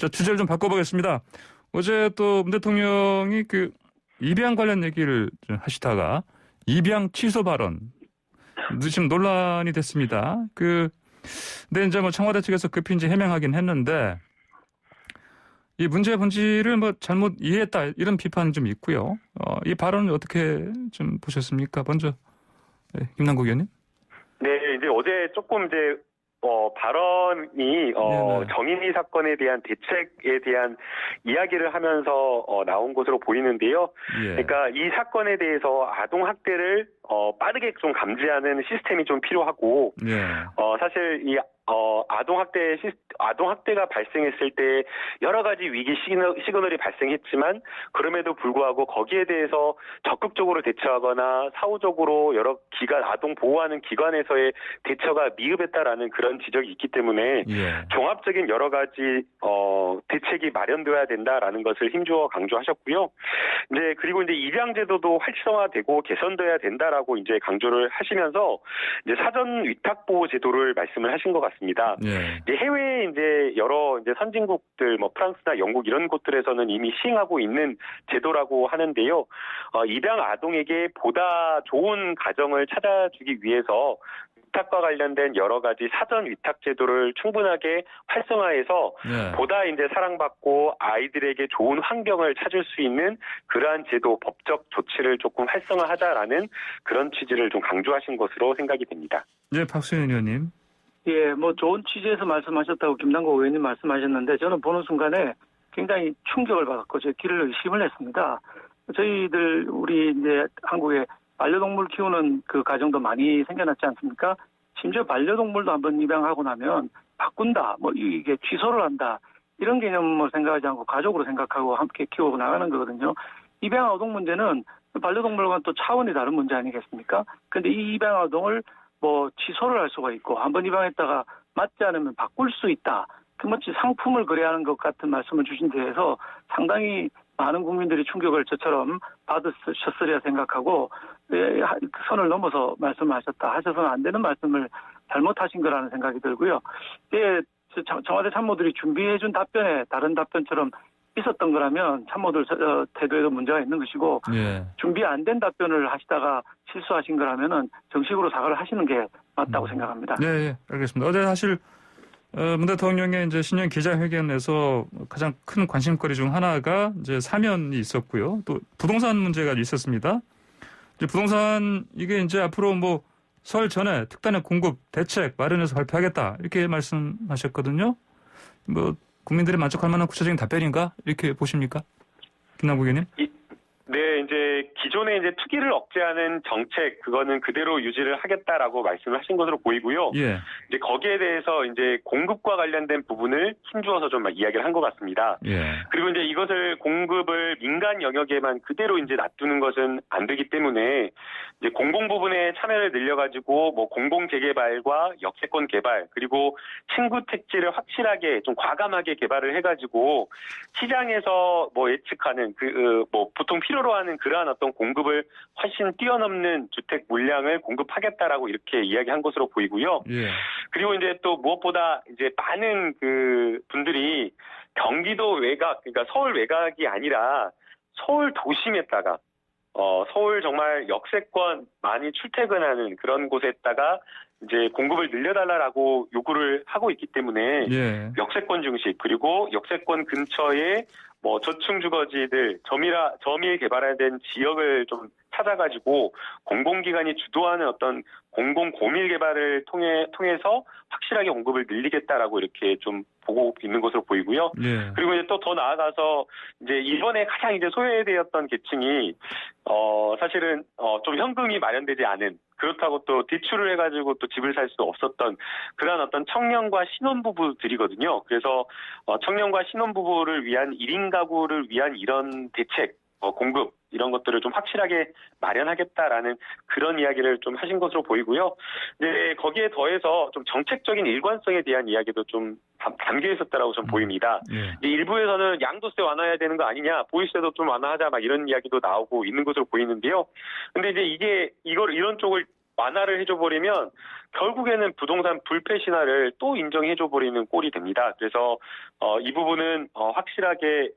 자, 주제를 좀 바꿔보겠습니다. 어제 또 문 대통령이 그 입양 관련 얘기를 좀 하시다가 입양 취소 발언 지금 논란이 됐습니다. 근데 이제 뭐 청와대 측에서 급히 이제 해명하긴 했는데 이 문제의 본질을 뭐 잘못 이해했다 이런 비판이 좀 있고요. 이 발언을 어떻게 좀 보셨습니까? 먼저 김남국 의원님. 네, 이제 어제 조금 이제 발언이 네네. 정인이 사건에 대한 대책에 대한 이야기를 하면서 나온 것으로 보이는데요. 예. 그러니까 이 사건에 대해서 아동 학대를 빠르게 좀 감지하는 시스템이 좀 필요하고 예. 사실 이 아동 학대가 발생했을 때 여러 가지 위기 시그널이 발생했지만 그럼에도 불구하고 거기에 대해서 적극적으로 대처하거나 사후적으로 여러 아동 보호하는 기관에서의 대처가 미흡했다라는 그런 지적이 있기 때문에 예. 종합적인 여러 가지 대책이 마련되어야 된다라는 것을 힘주어 강조하셨고요. 이제 그리고 이제 입양 제도도 활성화되고 개선돼야 된다라고 이제 강조를 하시면서 이제 사전 위탁 보호 제도를 말씀을 하신 것 같습니다. 예. 이제 해외에 이제 여러 이제 선진국들 뭐 프랑스나 영국 이런 곳들에서는 이미 시행하고 있는 제도라고 하는데요. 입양 아동에게 보다 좋은 가정을 찾아주기 위해서 위탁과 관련된 여러 가지 사전 위탁 제도를 충분하게 활성화해서 예. 보다 이제 사랑받고 아이들에게 좋은 환경을 찾을 수 있는 그러한 제도, 법적 조치를 조금 활성화하자라는 그런 취지를 좀 강조하신 것으로 생각이 됩니다. 네, 박수현 의원님. 예, 뭐 좋은 취지에서 말씀하셨다고 김남국 의원님 말씀하셨는데 저는 보는 순간에 굉장히 충격을 받았고 제 귀를 의심을 했습니다. 우리 이제 한국에 반려동물 키우는 그 가정도 많이 생겨났지 않습니까? 심지어 반려동물도 한번 입양하고 나면 바꾼다, 뭐 이게 취소를 한다 이런 개념을 생각하지 않고 가족으로 생각하고 함께 키우고 나가는 거거든요. 입양 아동 문제는 반려동물과는 또 차원이 다른 문제 아니겠습니까? 근데 이 입양 아동을 뭐 취소를 할 수가 있고 한번 입양했다가 맞지 않으면 바꿀 수 있다. 그 마치 상품을 거래하는 것 같은 말씀을 주신 데에서 상당히 많은 국민들이 충격을 저처럼 받으셨으리라 생각하고 선을 넘어서 말씀하셨다 하셔서는 안 되는 말씀을 잘못하신 거라는 생각이 들고요. 청와대 참모들이 준비해준 답변에 다른 답변처럼 있었던 거라면 참모들 태도에도 문제가 있는 것이고 예. 준비 안 된 답변을 하시다가 실수하신 거라면은 정식으로 사과를 하시는 게 맞다고 생각합니다. 네, 알겠습니다. 어제 사실 문 대통령의 이제 신년 기자회견에서 가장 큰 관심거리 중 하나가 이제 사면이 있었고요. 또 부동산 문제가 있었습니다. 이제 부동산 이게 이제 앞으로 뭐 설 전에 특단의 공급 대책 마련해서 발표하겠다 이렇게 말씀하셨거든요. 뭐 국민들이 만족할 만한 구체적인 답변인가 이렇게 보십니까, 김남국 의원님? 네, 이제 기존에 이제 투기를 억제하는 정책 그거는 그대로 유지를 하겠다라고 말씀을 하신 것으로 보이고요. 예. 이제 거기에 대해서 이제 공급과 관련된 부분을 힘주어서 좀 이야기를 한 것 같습니다. 예. 그리고 이제 이것을 공급을 민간 영역에만 그대로 이제 놔두는 것은 안 되기 때문에 이제 공공 부분에 참여를 늘려가지고 뭐 공공 재개발과 역세권 개발 그리고 신구 택지를 확실하게 좀 과감하게 개발을 해가지고 시장에서 뭐 예측하는 뭐 보통 필요로 하는 그러한 어떤 공급을 훨씬 뛰어넘는 주택 물량을 공급하겠다라고 이렇게 이야기한 것으로 보이고요. 예. 그리고 이제 또 무엇보다 이제 많은 그 분들이 경기도 외곽, 그러니까 서울 외곽이 아니라 서울 도심에다가 서울 정말 역세권 많이 출퇴근하는 그런 곳에다가 이제 공급을 늘려달라고 요구를 하고 있기 때문에 예. 역세권 중심 그리고 역세권 근처에 뭐 저층 주거지들 점일 개발된 지역을 좀 찾아가지고 공공기관이 주도하는 어떤 공공 고밀 개발을 통해서 확실하게 공급을 늘리겠다라고 이렇게 좀 보고 있는 것으로 보이고요. 예. 그리고 이제 또 더 나아가서 이제 이번에 가장 이제 소외되었던 계층이 사실은 좀 현금이 마련되지 않은 그렇다고 또 대출을 해가지고 또 집을 살 수도 없었던 그런 어떤 청년과 신혼부부들이거든요. 그래서 청년과 신혼부부를 위한 1인 가구를 위한 이런 대책, 공급 이런 것들을 좀 확실하게 마련하겠다라는 그런 이야기를 좀 하신 것으로 보이고요. 네, 거기에 더해서 좀 정책적인 일관성에 대한 이야기도 좀 담겨 있었다라고 좀 보입니다. 예. 일부에서는 양도세 완화해야 되는 거 아니냐, 보유세도 좀 완화하자 막 이런 이야기도 나오고 있는 것으로 보이는데요. 근데 이제 이런 쪽을 완화를 해줘버리면 결국에는 부동산 불패 신화를 또 인정해줘버리는 꼴이 됩니다. 그래서 이 부분은 확실하게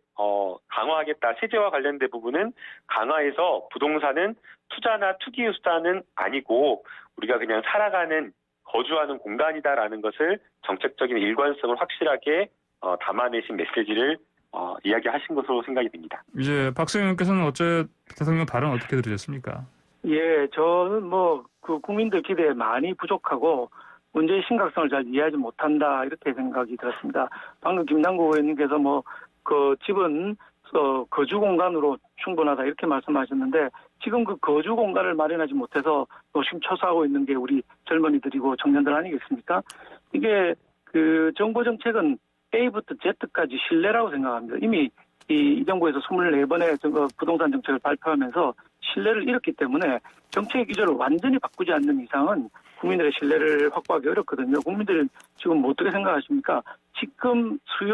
강화하겠다. 세제와 관련된 부분은 강화해서 부동산은 투자나 투기 수단은 아니고 우리가 그냥 살아가는 거주하는 공간이다라는 것을 정책적인 일관성을 확실하게 담아내신 메시지를 이야기하신 것으로 생각이 됩니다. 이제 박수영 의원께서는 어제 대통령 발언 어떻게 들으셨습니까? 예, 저는 그 국민들 기대에 많이 부족하고 문제의 심각성을 잘 이해하지 못한다 이렇게 생각이 들었습니다. 방금 김남국 의원님께서 그 집은 거주 공간으로 충분하다 이렇게 말씀하셨는데 지금 그 거주 공간을 마련하지 못해서 노심초사하고 있는 게 우리 젊은이들이고 청년들 아니겠습니까? 이게 그 정부 정책은 A부터 Z까지 신뢰라고 생각합니다. 이미 이 정부에서 24번의 부동산 정책을 발표하면서 신뢰를 잃었기 때문에 정책 기조를 완전히 바꾸지 않는 이상은 국민들의 신뢰를 확보하기 어렵거든요. 국민들은 지금 어떻게 생각하십니까? 지금 투기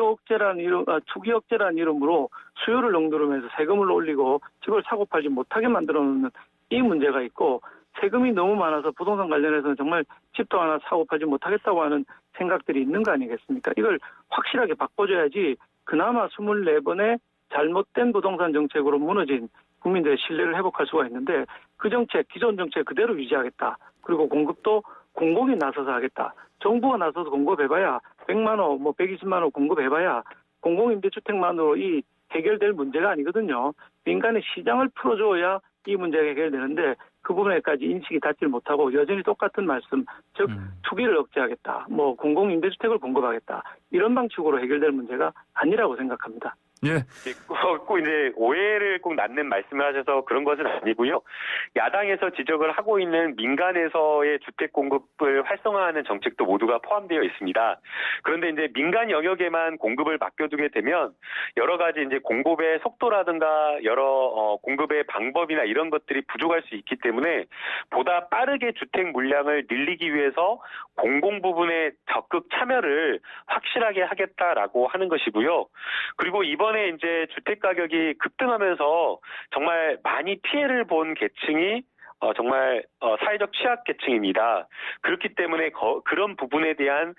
억제라는 이름으로 수요를 농도로면서 세금을 올리고 집을 사고 팔지 못하게 만들어 놓는 이 문제가 있고 세금이 너무 많아서 부동산 관련해서는 정말 집도 하나 사고 팔지 못하겠다고 하는 생각들이 있는 거 아니겠습니까? 이걸 확실하게 바꿔줘야지 그나마 24번의 잘못된 부동산 정책으로 무너진 국민들의 신뢰를 회복할 수가 있는데 그 정책, 기존 정책 그대로 유지하겠다. 그리고 공급도 공공이 나서서 하겠다. 정부가 나서서 공급해봐야 100만 원, 120만 원 공급해봐야 공공임대주택만으로 이 해결될 문제가 아니거든요. 민간의 시장을 풀어줘야 이 문제가 해결되는데 그 부분에까지 인식이 닿지 못하고 여전히 똑같은 말씀, 즉 투기를 억제하겠다. 공공임대주택을 공급하겠다. 이런 방식으로 해결될 문제가 아니라고 생각합니다. 예. 꼭 이제 오해를 꼭 낳는 말씀을 하셔서 그런 것은 아니고요. 야당에서 지적을 하고 있는 민간에서의 주택 공급을 활성화하는 정책도 모두가 포함되어 있습니다. 그런데 이제 민간 영역에만 공급을 맡겨두게 되면 여러 가지 이제 공급의 속도라든가 여러 공급의 방법이나 이런 것들이 부족할 수 있기 때문에 보다 빠르게 주택 물량을 늘리기 위해서 공공 부분의 적극 참여를 확실하게 하겠다라고 하는 것이고요. 그리고 이번에 이제 주택 가격이 급등하면서 정말 많이 피해를 본 계층이 정말 사회적 취약계층입니다. 그렇기 때문에 그런 부분에 대한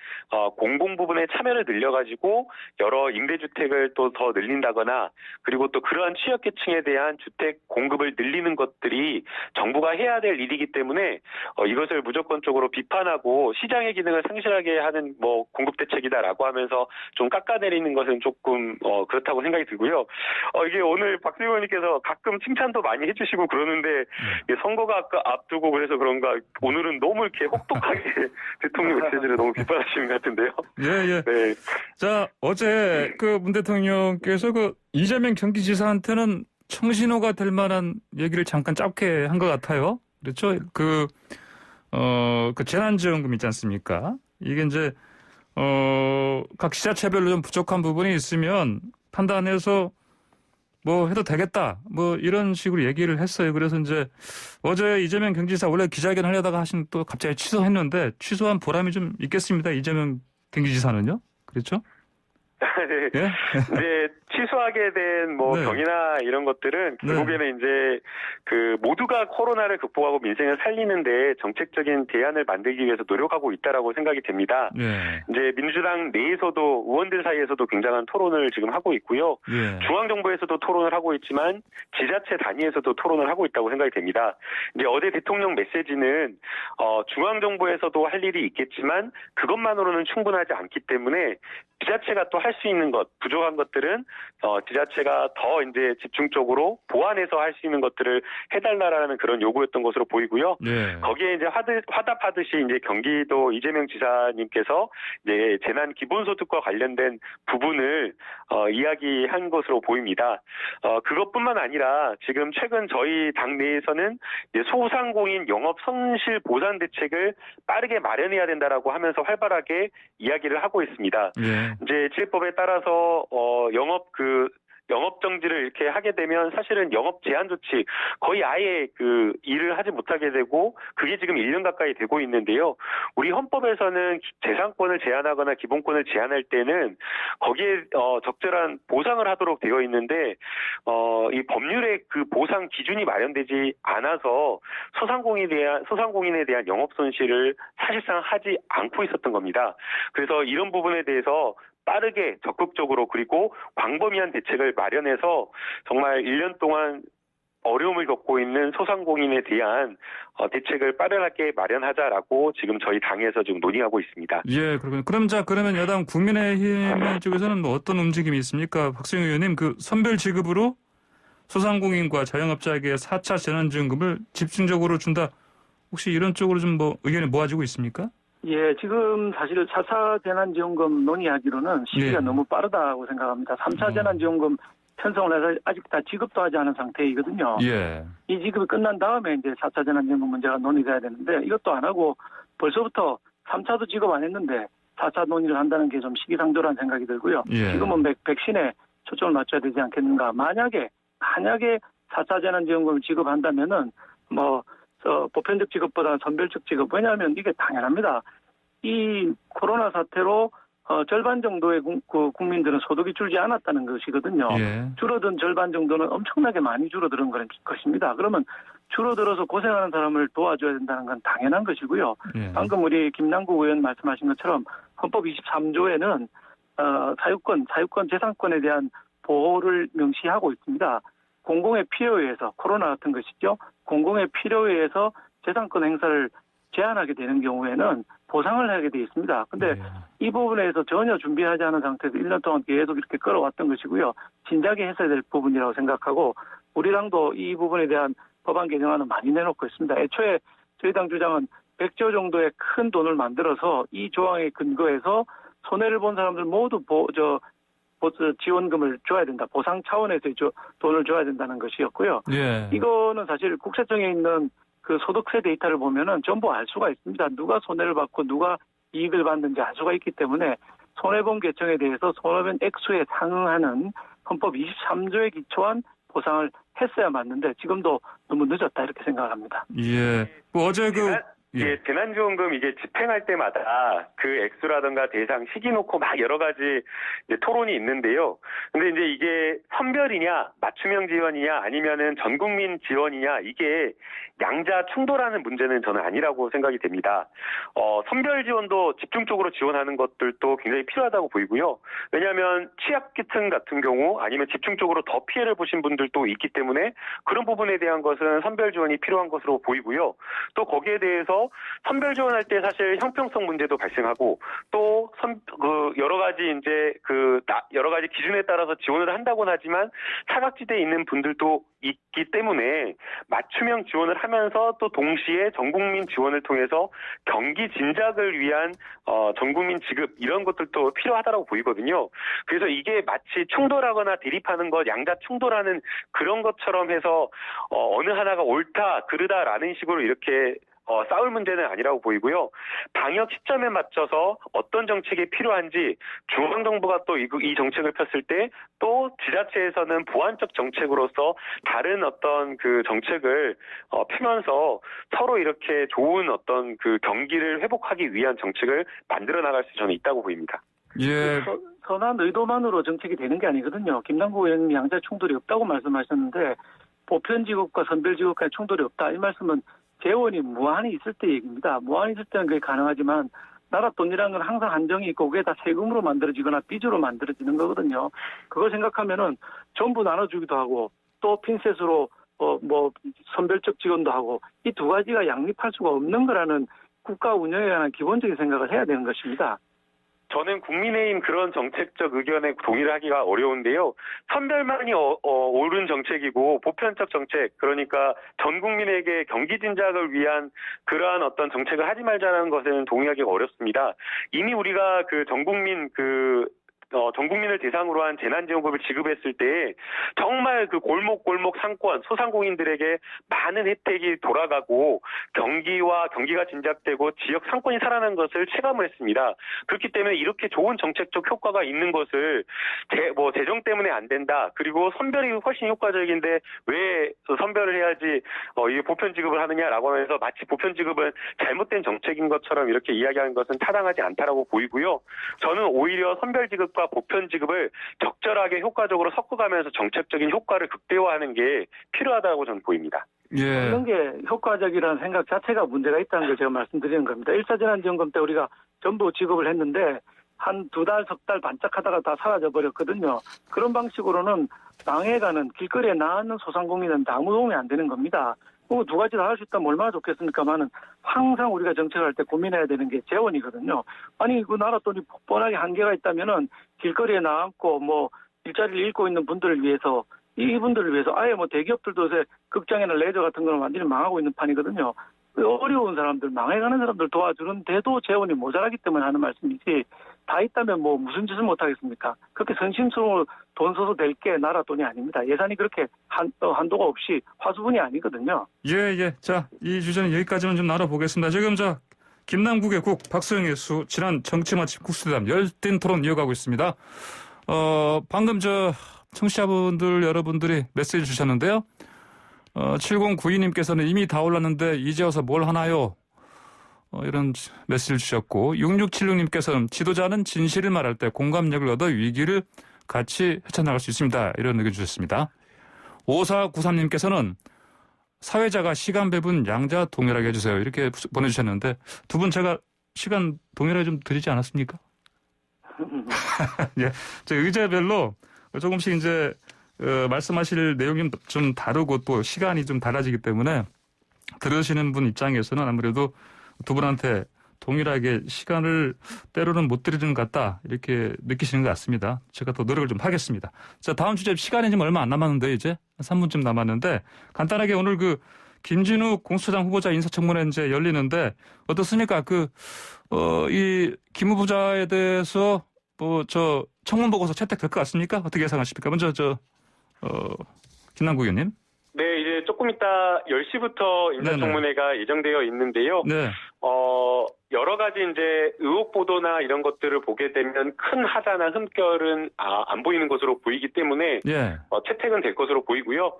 공공 부분의 참여를 늘려가지고 여러 임대주택을 또 더 늘린다거나 그리고 또 그러한 취약계층에 대한 주택 공급을 늘리는 것들이 정부가 해야 될 일이기 때문에 이것을 무조건적으로 비판하고 시장의 기능을 상실하게 하는 공급 대책이다라고 하면서 좀 깎아내리는 것은 조금 그렇다고 생각이 들고요. 이게 오늘 박수 의원님께서 가끔 칭찬도 많이 해주시고 그러는데 선거가 아까 앞두고 그래서 그런가 오늘은 너무 이렇게 혹독하게 대통령 메시지를 너무 비판하시는 것 같은데요. 예. 네. 자, 어제 그 문 대통령께서 그 이재명 경기지사한테는 청신호가 될 만한 얘기를 잠깐 짧게 한 것 같아요. 그렇죠? 그 재난지원금 있지 않습니까? 이게 이제, 각 지자체별로 좀 부족한 부분이 있으면 판단해서 해도 되겠다. 이런 식으로 얘기를 했어요. 그래서 이제 어제 이재명 경기지사 원래 기자회견 하려다가 또 갑자기 취소했는데 취소한 보람이 좀 있겠습니다. 이재명 경기지사는요. 그렇죠? 네. 예? 이제 취소하게 된 네. 병이나 이런 것들은 결국에는 이제 그 모두가 코로나를 극복하고 민생을 살리는데 정책적인 대안을 만들기 위해서 노력하고 있다라고 생각이 됩니다. 예. 이제 민주당 내에서도 의원들 사이에서도 굉장한 토론을 지금 하고 있고요. 예. 중앙정부에서도 토론을 하고 있지만 지자체 단위에서도 토론을 하고 있다고 생각이 됩니다. 이제 어제 대통령 메시지는 중앙정부에서도 할 일이 있겠지만 그것만으로는 충분하지 않기 때문에 지자체가 또 할 수 있는 것, 부족한 것들은 지자체가 더 이제 집중적으로 보완해서 할 수 있는 것들을 해달라라는 그런 요구였던 것으로 보이고요. 예. 거기에 이제 화답하듯이 이제 경기도 이재명 지사님께서 이제 재난 기본소득과 관련된 부분을 이야기한 것으로 보입니다. 그것뿐만 아니라 지금 최근 저희 당 내에서는 이제 소상공인 영업 손실 보상 대책을 빠르게 마련해야 된다라고 하면서 활발하게 이야기를 하고 있습니다. 예. 이제 지회법에 따라서 영업 영업 정지를 이렇게 하게 되면 사실은 영업 제한 조치 거의 아예 그 일을 하지 못하게 되고 그게 지금 1년 가까이 되고 있는데요. 우리 헌법에서는 재산권을 제한하거나 기본권을 제한할 때는 거기에 적절한 보상을 하도록 되어 있는데 이 법률에 그 보상 기준이 마련되지 않아서 소상공인에 대한 영업 손실을 사실상 하지 않고 있었던 겁니다. 그래서 이런 부분에 대해서 빠르게 적극적으로 그리고 광범위한 대책을 마련해서 정말 1년 동안 어려움을 겪고 있는 소상공인에 대한 대책을 빠르게 마련하자라고 지금 저희 당에서 지금 논의하고 있습니다. 예, 그렇군요. 그러면 여당 국민의힘 쪽에서는 뭐 어떤 움직임이 있습니까? 박수영 의원님, 그 선별 지급으로 소상공인과 자영업자에게 4차 재난지원금을 집중적으로 준다. 혹시 이런 쪽으로 좀 뭐 의견이 모아지고 있습니까? 예, 지금 사실 4차 재난지원금 논의하기로는 시기가 예. 너무 빠르다고 생각합니다. 3차 재난지원금 편성을 해서 아직 다 지급도 하지 않은 상태이거든요. 예. 이 지급이 끝난 다음에 이제 4차 재난지원금 문제가 논의돼야 되는데 이것도 안 하고 벌써부터 3차도 지급 안 했는데 4차 논의를 한다는 게 좀 시기상조라는 생각이 들고요. 예. 지금은 백신에 초점을 맞춰야 되지 않겠는가. 만약에 4차 재난지원금을 지급한다면은 보편적 지급보다 선별적 지급. 왜냐하면 이게 당연합니다. 이 코로나 사태로 절반 정도의 국민들은 소득이 줄지 않았다는 것이거든요. 예. 줄어든 절반 정도는 엄청나게 많이 줄어드는 것입니다. 그러면 줄어들어서 고생하는 사람을 도와줘야 된다는 건 당연한 것이고요. 예. 방금 우리 김남국 의원 말씀하신 것처럼 헌법 23조에는 사유권, 재산권에 대한 보호를 명시하고 있습니다. 공공의 필요에 의해서 코로나 같은 것이죠. 공공의 필요에 의해서 재산권 행사를 제한하게 되는 경우에는 보상을 하게 되어 있습니다. 근데 예. 이 부분에서 전혀 준비하지 않은 상태에서 1년 동안 계속 이렇게 끌어왔던 것이고요. 진작에 했어야 될 부분이라고 생각하고 우리 당도 이 부분에 대한 법안 개정안은 많이 내놓고 있습니다. 애초에 저희 당 주장은 100조 정도의 큰 돈을 만들어서 이 조항에 근거해서 손해를 본 사람들 모두 지원금을 줘야 된다. 보상 차원에서 돈을 줘야 된다는 것이었고요. 예. 이거는 사실 국세청에 있는 그 소득세 데이터를 보면은 전부 알 수가 있습니다. 누가 손해를 받고 누가 이익을 받는지 알 수가 있기 때문에 손해본 계층에 대해서 손해본 액수에 상응하는 헌법 23조에 기초한 보상을 했어야 맞는데 지금도 너무 늦었다 이렇게 생각합니다. 예. 어제 예, 재난지원금 이게 집행할 때마다 그 액수라든가 대상 시기 놓고 막 여러 가지 이제 토론이 있는데요. 근데 이제 이게 선별이냐, 맞춤형 지원이냐, 아니면은 전 국민 지원이냐, 이게 양자 충돌하는 문제는 저는 아니라고 생각이 됩니다. 선별 지원도 집중적으로 지원하는 것들도 굉장히 필요하다고 보이고요. 왜냐하면 취약계층 같은 경우 아니면 집중적으로 더 피해를 보신 분들도 있기 때문에 그런 부분에 대한 것은 선별 지원이 필요한 것으로 보이고요. 또 거기에 대해서 선별 지원할 때 사실 형평성 문제도 발생하고 또 여러 가지 여러 가지 기준에 따라서 지원을 한다고는 하지만 사각지대에 있는 분들도 있기 때문에 맞춤형 지원을 하면서 또 동시에 전국민 지원을 통해서 경기 진작을 위한 전국민 지급 이런 것들도 필요하다고 보이거든요. 그래서 이게 마치 충돌하거나 대립하는 것, 양자 충돌하는 그런 것처럼 해서 어느 하나가 옳다, 그르다라는 식으로 이렇게 싸울 문제는 아니라고 보이고요. 방역 시점에 맞춰서 어떤 정책이 필요한지 중앙정부가 또 이 정책을 폈을 때 또 지자체에서는 보완적 정책으로서 다른 어떤 그 정책을 펴면서 서로 이렇게 좋은 어떤 그 경기를 회복하기 위한 정책을 만들어 나갈 수 저는 있다고 보입니다. 예. 선한 의도만으로 정책이 되는 게 아니거든요. 김남국 의원님이 양자 충돌이 없다고 말씀하셨는데 보편지급과 선별지급과의 충돌이 없다. 이 말씀은 재원이 무한히 있을 때 얘기입니다. 무한히 있을 때는 그게 가능하지만 나라 돈이라는 건 항상 한정이 있고 그게 다 세금으로 만들어지거나 빚으로 만들어지는 거거든요. 그걸 생각하면은 전부 나눠주기도 하고 또 핀셋으로 선별적 지원도 하고 이 두 가지가 양립할 수가 없는 거라는 국가 운영에 관한 기본적인 생각을 해야 되는 것입니다. 저는 국민의힘 그런 정책적 의견에 동의를 하기가 어려운데요. 선별만이 옳은 정책이고 보편적 정책, 그러니까 전 국민에게 경기 진작을 위한 그러한 어떤 정책을 하지 말자는 것에는 동의하기가 어렵습니다. 이미 우리가 전 국민을 대상으로 한 재난지원금을 지급했을 때 정말 그 골목 상권 소상공인들에게 많은 혜택이 돌아가고 경기가 진작되고 지역 상권이 살아난 것을 체감을 했습니다. 그렇기 때문에 이렇게 좋은 정책적 효과가 있는 것을 재정 인성 때문에 안 된다. 그리고 선별이 훨씬 효과적인데 왜 선별을 해야지 이게 보편 지급을 하느냐라고 하면서 마치 보편 지급은 잘못된 정책인 것처럼 이렇게 이야기하는 것은 타당하지 않다라고 보이고요. 저는 오히려 선별 지급과 보편 지급을 적절하게 효과적으로 섞어가면서 정책적인 효과를 극대화하는 게 필요하다고 저는 보입니다. 예. 이런 게 효과적이라는 생각 자체가 문제가 있다는 걸 제가 말씀드리는 겁니다. 1차 재난지원금 때 우리가 전부 지급을 했는데 한 2달, 석 달 반짝하다가 다 사라져버렸거든요. 그런 방식으로는 망해가는 길거리에 나앉는 소상공인은 아무 도움이 안 되는 겁니다. 그 두 가지 다 할 수 있다면 얼마나 좋겠습니까만은 항상 우리가 정책을 할 때 고민해야 되는 게 재원이거든요. 아니 그 나라 돈이 뻔하게 한계가 있다면은 길거리에 나앉고 뭐 일자리를 잃고 있는 분들을 위해서 이분들을 위해서 아예 뭐 대기업들도 요새 극장이나 레저 같은 거는 완전히 망하고 있는 판이거든요. 어려운 사람들, 망해가는 사람들 도와주는데도 재원이 모자라기 때문에 하는 말씀이지 다 있다면 뭐 무슨 짓을 못하겠습니까? 그렇게 선심성으로 돈 써서 될 게 나라 돈이 아닙니다. 예산이 그렇게 한도가 없이 화수분이 아니거든요. 예. 자, 이 주제는 여기까지만 좀 나눠보겠습니다. 지금 김남국의 국, 박소영의 수, 지난 정치마치 국수대담 열띤 토론 이어가고 있습니다. 방금 청취자분들 여러분들이 메시지 주셨는데요. 7092님께서는 이미 다 올랐는데 이제 와서 뭘 하나요? 이런 메시지를 주셨고 6676님께서는 지도자는 진실을 말할 때 공감력을 얻어 위기를 같이 헤쳐나갈 수 있습니다. 이런 의견 주셨습니다. 5493님께서는 사회자가 시간 배분 양자 동일하게 해주세요. 이렇게 보내주셨는데 두 분 제가 시간 동일하게 좀 드리지 않았습니까? 예, 저 의제별로 조금씩 이제 말씀하실 내용이 좀 다르고 또 시간이 좀 달라지기 때문에 들으시는 분 입장에서는 아무래도 두 분한테 동일하게 시간을 때로는 못 드리는 것 같다 이렇게 느끼시는 것 같습니다. 제가 더 노력을 좀 하겠습니다. 자, 다음 주제 시간이 지금 얼마 안 남았는데 이제 3분쯤 남았는데 간단하게 오늘 김진욱 공수처장 후보자 인사청문회 이제 열리는데 어떻습니까? 이 김 후보자에 대해서 청문 보고서 채택될 것 같습니까? 어떻게 예상하십니까? 먼저 김남국 의원님. 네, 이제 조금 이따 10시부터 인사청문회가 예정되어 있는데요. 네. 여러 가지 이제 의혹 보도나 이런 것들을 보게 되면 큰 하자나 흠결은 안 보이는 것으로 보이기 때문에 예. 채택은 될 것으로 보이고요.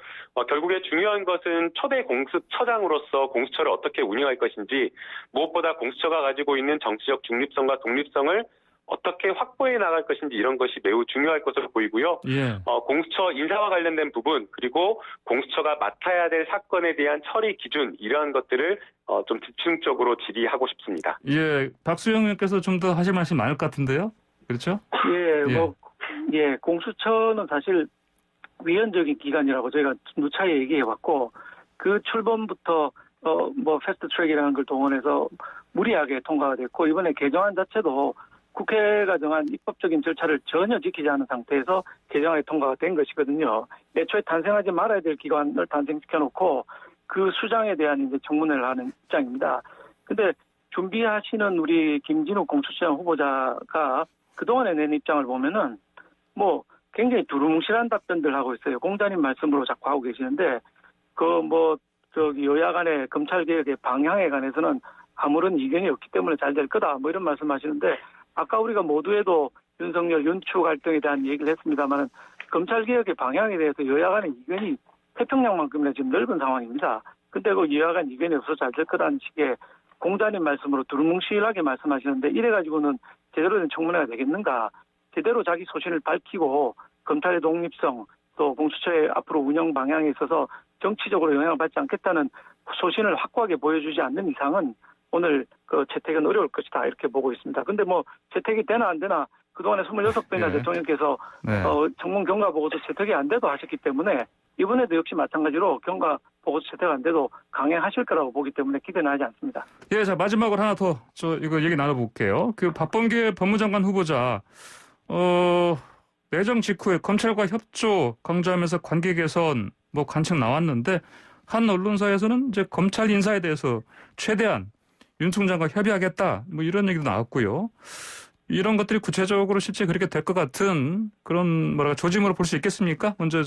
결국에 중요한 것은 초대 공수처장으로서 공수처를 어떻게 운영할 것인지 무엇보다 공수처가 가지고 있는 정치적 중립성과 독립성을 어떻게 확보해 나갈 것인지 이런 것이 매우 중요할 것으로 보이고요. 예. 공수처 인사와 관련된 부분 그리고 공수처가 맡아야 될 사건에 대한 처리 기준 이러한 것들을 좀 집중적으로 질의하고 싶습니다. 예, 박수영 의원께서 좀 더 하실 말씀이 많을 것 같은데요. 그렇죠? 공수처는 사실 위헌적인 기관이라고 저희가 누차게 얘기해왔고 그 출범부터 패스트 트랙이라는 걸 동원해서 무리하게 통과가 됐고 이번에 개정안 자체도 국회가 정한 입법적인 절차를 전혀 지키지 않은 상태에서 개정안이 통과가 된 것이거든요. 애초에 탄생하지 말아야 될 기관을 탄생시켜놓고 그 수장에 대한 이제 청문회를 하는 입장입니다. 근데 준비하시는 우리 김진욱 공수처장 후보자가 그동안에 낸 입장을 보면은 굉장히 두루뭉실한 답변들 하고 있어요. 공자님 말씀으로 자꾸 하고 계시는데 여야 간의 검찰 개혁의 방향에 관해서는 아무런 이견이 없기 때문에 잘 될 거다. 이런 말씀하시는데 아까 우리가 모두에도 윤석열, 윤추 갈등에 대한 얘기를 했습니다만 검찰개혁의 방향에 대해서 여야 간의 이견이 태평양만큼이나 지금 넓은 상황입니다. 근데 그 여야 간 이견이 없어서 잘 될 거라는 식의 공자님 말씀으로 두루뭉실하게 말씀하시는데 이래가지고는 제대로 된 청문회가 되겠는가. 제대로 자기 소신을 밝히고 검찰의 독립성 또 공수처의 앞으로 운영 방향에 있어서 정치적으로 영향을 받지 않겠다는 소신을 확고하게 보여주지 않는 이상은 오늘 채택은 어려울 것이다 이렇게 보고 있습니다. 근데 채택이 되나 안 되나 그동안에 26번이나 대통령께서 청문 경과 보고서 채택이 안 돼도 하셨기 때문에 이번에도 역시 마찬가지로 경과 보고서 채택 안 돼도 강행하실 거라고 보기 때문에 기대는 하지 않습니다. 예, 자 마지막으로 하나 더 이거 얘기 나눠볼게요. 박범계 법무장관 후보자 내정 직후에 검찰과 협조 강조하면서 관계 개선 관측 나왔는데 한 언론사에서는 이제 검찰 인사에 대해서 최대한 윤 총장과 협의하겠다 이런 얘기도 나왔고요. 이런 것들이 구체적으로 실제 그렇게 될 것 같은 그런 조짐으로 볼 수 있겠습니까? 먼저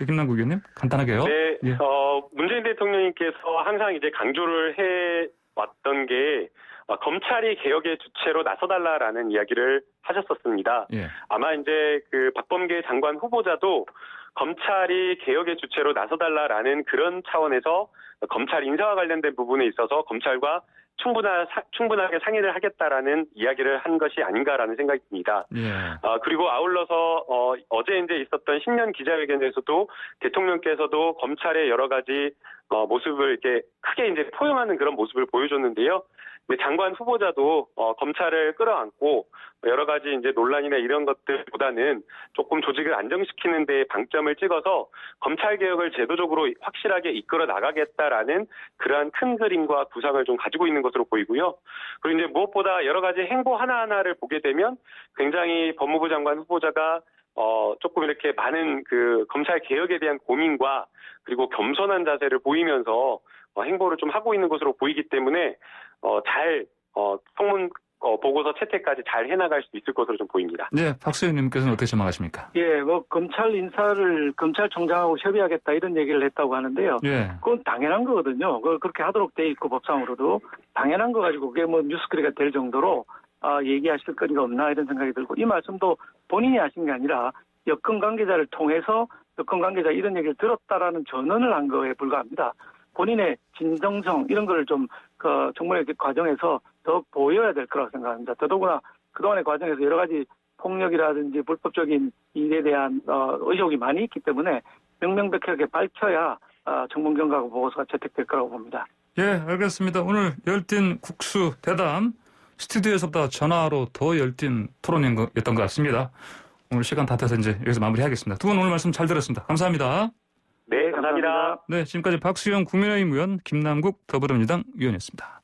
김남국 의원님 간단하게요. 네, 예. 문재인 대통령님께서 항상 이제 강조를 해왔던 게 검찰이 개혁의 주체로 나서달라라는 이야기를 하셨었습니다. 예. 아마 이제 그 박범계 장관 후보자도 검찰이 개혁의 주체로 나서달라라는 그런 차원에서 검찰 인사와 관련된 부분에 있어서 검찰과 충분하게 상의를 하겠다라는 이야기를 한 것이 아닌가라는 생각이 듭니다. 예. 그리고 아울러서 어제 이제 있었던 신년 기자회견에서도 대통령께서도 검찰의 여러 가지 모습을 이렇게 크게 이제 포용하는 그런 모습을 보여줬는데요. 장관 후보자도 검찰을 끌어안고 여러 가지 이제 논란이나 이런 것들보다는 조금 조직을 안정시키는 데 방점을 찍어서 검찰 개혁을 제도적으로 확실하게 이끌어 나가겠다라는 그러한 큰 그림과 구상을 좀 가지고 있는 것으로 보이고요. 그리고 이제 무엇보다 여러 가지 행보 하나하나를 보게 되면 굉장히 법무부 장관 후보자가 조금 이렇게 많은 그 검찰 개혁에 대한 고민과 그리고 겸손한 자세를 보이면서 행보를 좀 하고 있는 것으로 보이기 때문에 잘 청문 보고서 채택까지 잘 해나갈 수 있을 것으로 좀 보입니다. 네, 박 의원님께서는 어떻게 전망하십니까? 예, 뭐 검찰 인사를 검찰총장하고 협의하겠다 이런 얘기를 했다고 하는데요. 예. 그건 당연한 거거든요. 그걸 그렇게 하도록 돼 있고 법상으로도 당연한 거 가지고 그게 뭐 뉴스거리가 될 정도로 얘기하실 거리가 없나 이런 생각이 들고 이 말씀도 본인이 하신 게 아니라 여권 관계자를 통해서 여권 관계자 이런 얘기를 들었다라는 전언을 한 거에 불과합니다. 본인의 진정성 이런 거를 좀 정말 이렇게 과정에서 더 보여야 될 거라고 생각합니다. 더더구나 그동안의 과정에서 여러 가지 폭력이라든지 불법적인 일에 대한 의혹이 많이 있기 때문에 명명백백하게 밝혀야 청문경과 보고서가 채택될 거라고 봅니다. 예, 알겠습니다. 오늘 열띤 국수 대담 스튜디오에서보다 전화로 더 열띤 토론이었던 것 같습니다. 오늘 시간 다 돼서 이제 여기서 마무리하겠습니다. 두 분 오늘 말씀 잘 들었습니다. 감사합니다. 네, 감사합니다. 네, 지금까지 박수영 국민의힘 의원, 김남국 더불어민주당 의원이었습니다.